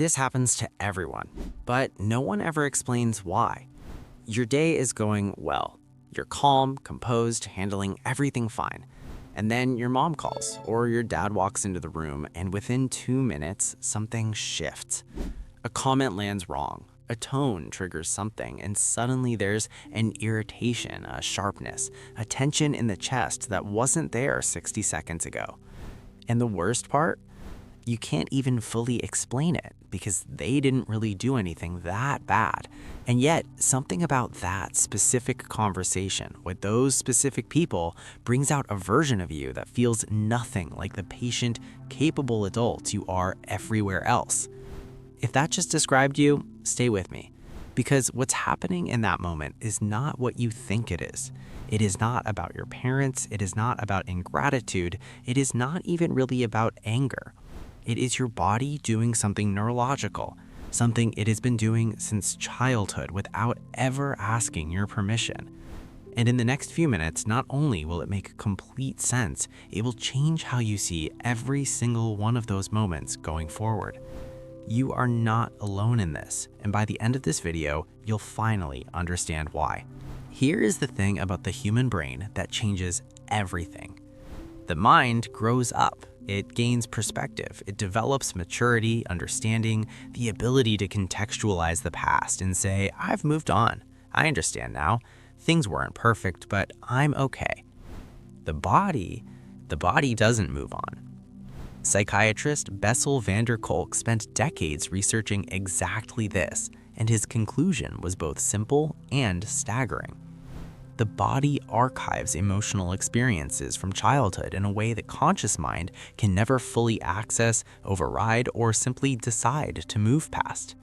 This happens to everyone, but no one ever explains why. Your day is going well. You're calm, composed, handling everything fine. And then your mom calls, or your dad walks into the room, and within 2 minutes, something shifts. A comment lands wrong, a tone triggers something, and suddenly there's an irritation, a sharpness, a tension in the chest that wasn't there 60 seconds ago. And the worst part? You can't even fully explain it because they didn't really do anything that bad. And yet, something about that specific conversation with those specific people brings out a version of you that feels nothing like the patient, capable adult you are everywhere else. If that just described you, stay with me. Because what's happening in that moment is not what you think it is. It is not about your parents. It is not about ingratitude. It is not even really about anger. It is your body doing something neurological, something it has been doing since childhood without ever asking your permission. And in the next few minutes, not only will it make complete sense, it will change how you see every single one of those moments going forward. You are not alone in this, and by the end of this video, you'll finally understand why. Here is the thing about the human brain that changes everything. The mind grows up. It gains perspective. It develops maturity, understanding, the ability to contextualize the past and say, I've moved on. I understand now. Things weren't perfect, but I'm okay. The body doesn't move on. Psychiatrist Bessel van der Kolk spent decades researching exactly this, and his conclusion was both simple and staggering. The body archives emotional experiences from childhood in a way that conscious mind can never fully access, override, or simply decide to move past.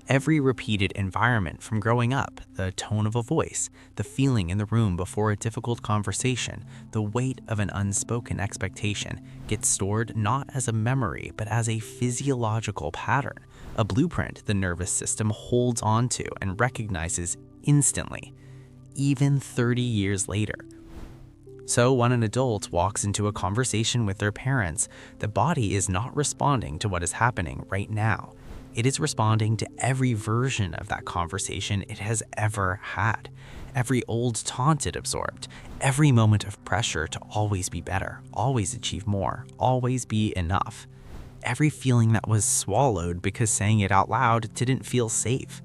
Every repeated environment from growing up, the tone of a voice, the feeling in the room before a difficult conversation, the weight of an unspoken expectation, gets stored not as a memory but as a physiological pattern, a blueprint the nervous system holds onto and recognizes instantly, even 30 years later. So when an adult walks into a conversation with their parents, the body is not responding to what is happening right now. It is responding to every version of that conversation it has ever had, every old taunt it absorbed, every moment of pressure to always be better, always achieve more, always be enough, every feeling that was swallowed because saying it out loud didn't feel safe.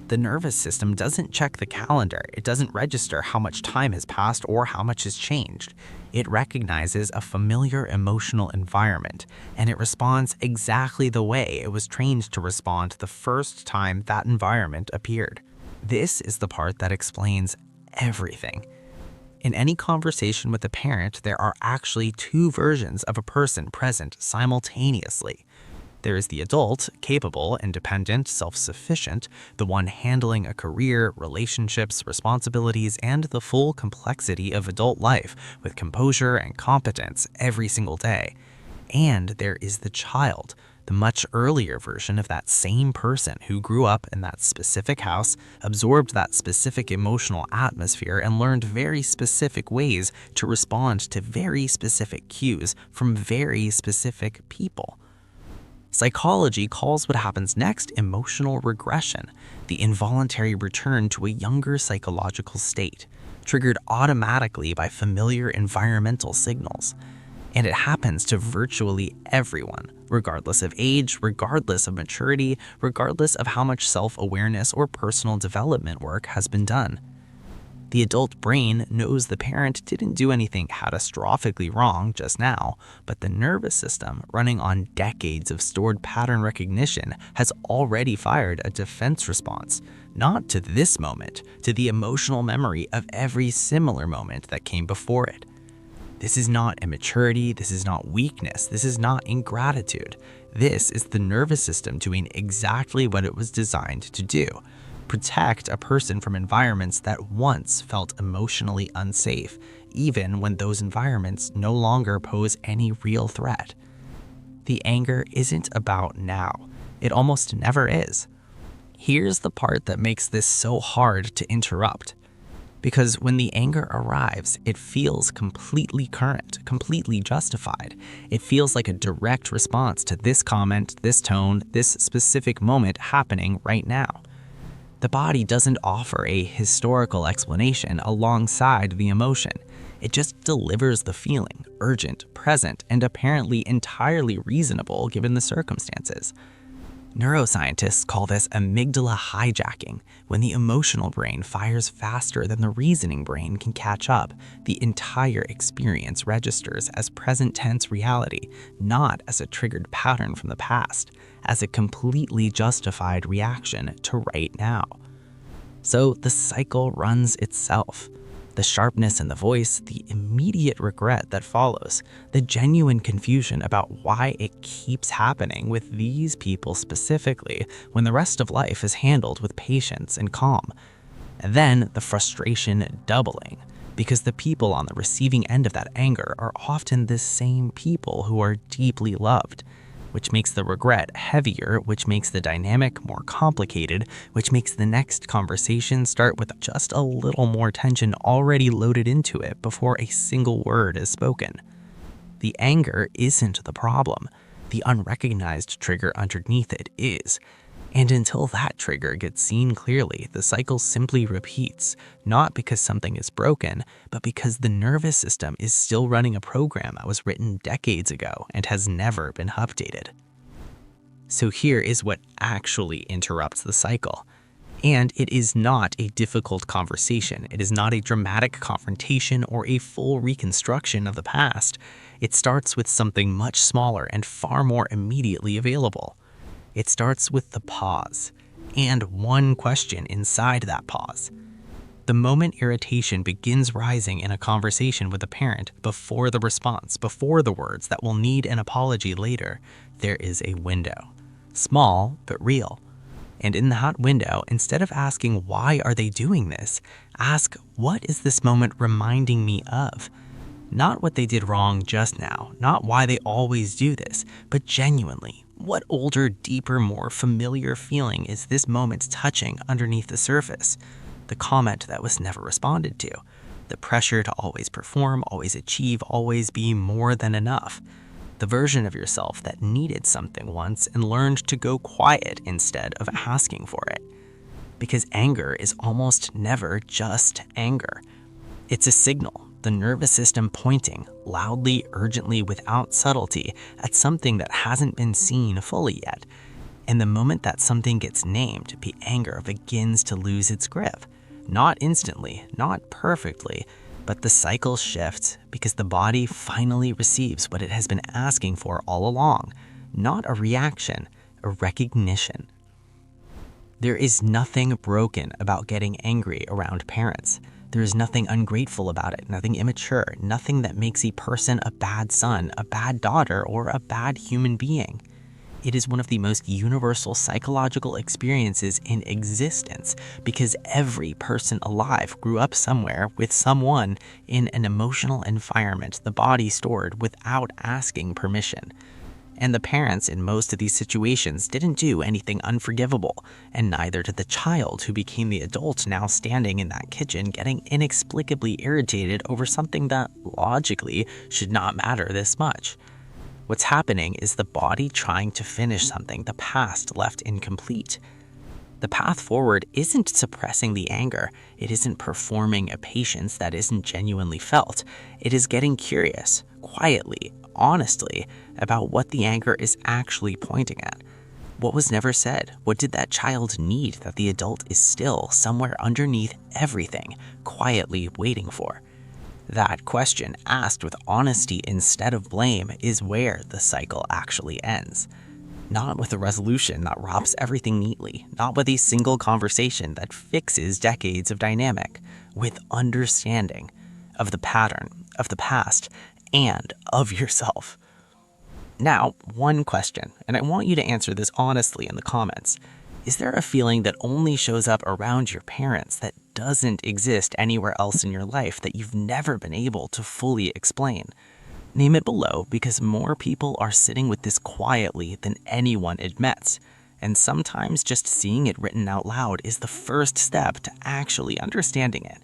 The nervous system doesn't check the calendar. It doesn't register how much time has passed or how much has changed. It recognizes a familiar emotional environment, and it responds exactly the way it was trained to respond the first time that environment appeared. This is the part that explains everything. In any conversation with a parent, there are actually two versions of a person present simultaneously. There is the adult, capable, independent, self-sufficient, the one handling a career, relationships, responsibilities, and the full complexity of adult life with composure and competence every single day. And there is the child, the much earlier version of that same person who grew up in that specific house, absorbed that specific emotional atmosphere, and learned very specific ways to respond to very specific cues from very specific people. Psychology calls what happens next emotional regression, the involuntary return to a younger psychological state, triggered automatically by familiar environmental signals. And it happens to virtually everyone, regardless of age, regardless of maturity, regardless of how much self-awareness or personal development work has been done. The adult brain knows the parent didn't do anything catastrophically wrong just now, but the nervous system, running on decades of stored pattern recognition, has already fired a defense response, not to this moment, to the emotional memory of every similar moment that came before it. This is not immaturity, this is not weakness, this is not ingratitude. This is the nervous system doing exactly what it was designed to do. Protect a person from environments that once felt emotionally unsafe, even when those environments no longer pose any real threat. The anger isn't about now. It almost never is. Here's the part that makes this so hard to interrupt. Because when the anger arrives, it feels completely current, completely justified. It feels like a direct response to this comment, this tone, this specific moment happening right now. The body doesn't offer a historical explanation alongside the emotion. It just delivers the feeling, urgent, present, and apparently entirely reasonable given the circumstances. Neuroscientists call this amygdala hijacking, when the emotional brain fires faster than the reasoning brain can catch up. The entire experience registers as present tense reality, not as a triggered pattern from the past, as a completely justified reaction to right now. So the cycle runs itself. The sharpness in the voice, the immediate regret that follows, the genuine confusion about why it keeps happening with these people specifically when the rest of life is handled with patience and calm. And then the frustration doubling, because the people on the receiving end of that anger are often the same people who are deeply loved, which makes the regret heavier, which makes the dynamic more complicated, which makes the next conversation start with just a little more tension already loaded into it before a single word is spoken. The anger isn't the problem. The unrecognized trigger underneath it is. And until that trigger gets seen clearly, the cycle simply repeats, not because something is broken, but because the nervous system is still running a program that was written decades ago and has never been updated. So here is what actually interrupts the cycle. And it is not a difficult conversation. It is not a dramatic confrontation or a full reconstruction of the past. It starts with something much smaller and far more immediately available. It starts with the pause, and one question inside that pause. The moment irritation begins rising in a conversation with a parent, before the response, before the words that will need an apology later, there is a window. Small, but real. And in that window, instead of asking why are they doing this, ask what is this moment reminding me of? Not what they did wrong just now, not why they always do this, but genuinely, what older, deeper, more familiar feeling is this moment touching underneath the surface? The comment that was never responded to. The pressure to always perform, always achieve, always be more than enough. The version of yourself that needed something once and learned to go quiet instead of asking for it. Because anger is almost never just anger. It's a signal. The nervous system pointing, loudly, urgently, without subtlety, at something that hasn't been seen fully yet. And the moment that something gets named, the anger begins to lose its grip. Not instantly, not perfectly, but the cycle shifts because the body finally receives what it has been asking for all along. Not a reaction, a recognition. There is nothing broken about getting angry around parents. There is nothing ungrateful about it, nothing immature, nothing that makes a person a bad son, a bad daughter, or a bad human being. It is one of the most universal psychological experiences in existence because every person alive grew up somewhere with someone in an emotional environment the body stored without asking permission. And the parents in most of these situations didn't do anything unforgivable, and neither did the child who became the adult now standing in that kitchen getting inexplicably irritated over something that logically should not matter this much. What's happening is the body trying to finish something the past left incomplete. The path forward isn't suppressing the anger. It isn't performing a patience that isn't genuinely felt. It is getting curious, quietly, honestly, about what the anger is actually pointing at. What was never said? What did that child need that the adult is still somewhere underneath everything, quietly waiting for? That question, asked with honesty instead of blame, is where the cycle actually ends. Not with a resolution that wraps everything neatly, not with a single conversation that fixes decades of dynamic, with understanding of the pattern, of the past, and of yourself. Now, one question, and I want you to answer this honestly in the comments. Is there a feeling that only shows up around your parents that doesn't exist anywhere else in your life that you've never been able to fully explain? Name it below because more people are sitting with this quietly than anyone admits. And sometimes just seeing it written out loud is the first step to actually understanding it.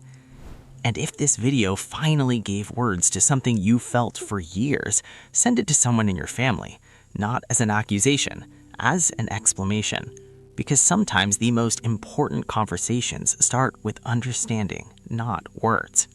And if this video finally gave words to something you felt for years, send it to someone in your family, not as an accusation, as an exclamation. Because sometimes the most important conversations start with understanding, not words.